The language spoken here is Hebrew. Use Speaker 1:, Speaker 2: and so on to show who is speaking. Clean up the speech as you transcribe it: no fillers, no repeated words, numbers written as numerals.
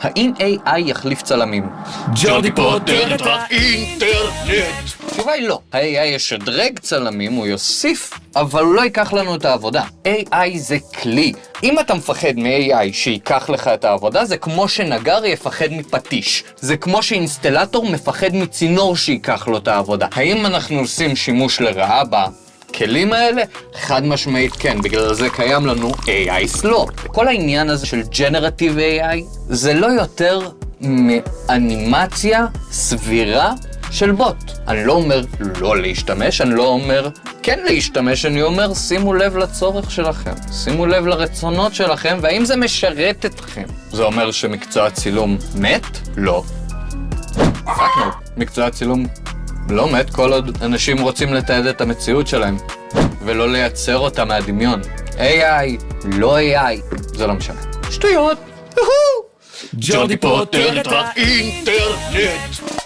Speaker 1: האם AI יחליף צלמים?
Speaker 2: ג'ורדי פותר את האינטרנט.
Speaker 1: התשובה היא לא. ה-AI ישדרג צלמים, הוא יוסיף, אבל הוא לא ייקח לנו את העבודה. AI זה כלי. אם אתה מפחד מ-AI שיקח לך את העבודה, זה כמו שנגר יפחד מפטיש. זה כמו שאינסטלטור מפחד מצינור שיקח לו את העבודה. האם אנחנו עושים שימוש לרעה בכלים האלה? חד משמעית כן, בגלל זה קיים לנו AI Slow. כל העניין הזה של Generative AI זה לא יותר מאנימציה סבירה של בוט. אני לא אומר לא להשתמש, אני לא אומר כן להשתמש, אני אומר שימו לב לצורך שלכם, שימו לב לרצונות שלכם, והאם זה משרת אתכם. זה אומר שמקצוע הצילום מת? לא. פאק נו, מקצוע הצילום לא מת כל עוד אנשים רוצים לתעד את המציאות שלהם ולא לייצר אותה מהדמיון. AI, לא AI, זה לא משנה. שטויות!
Speaker 2: ג'ורדי פותר את האינטרנט.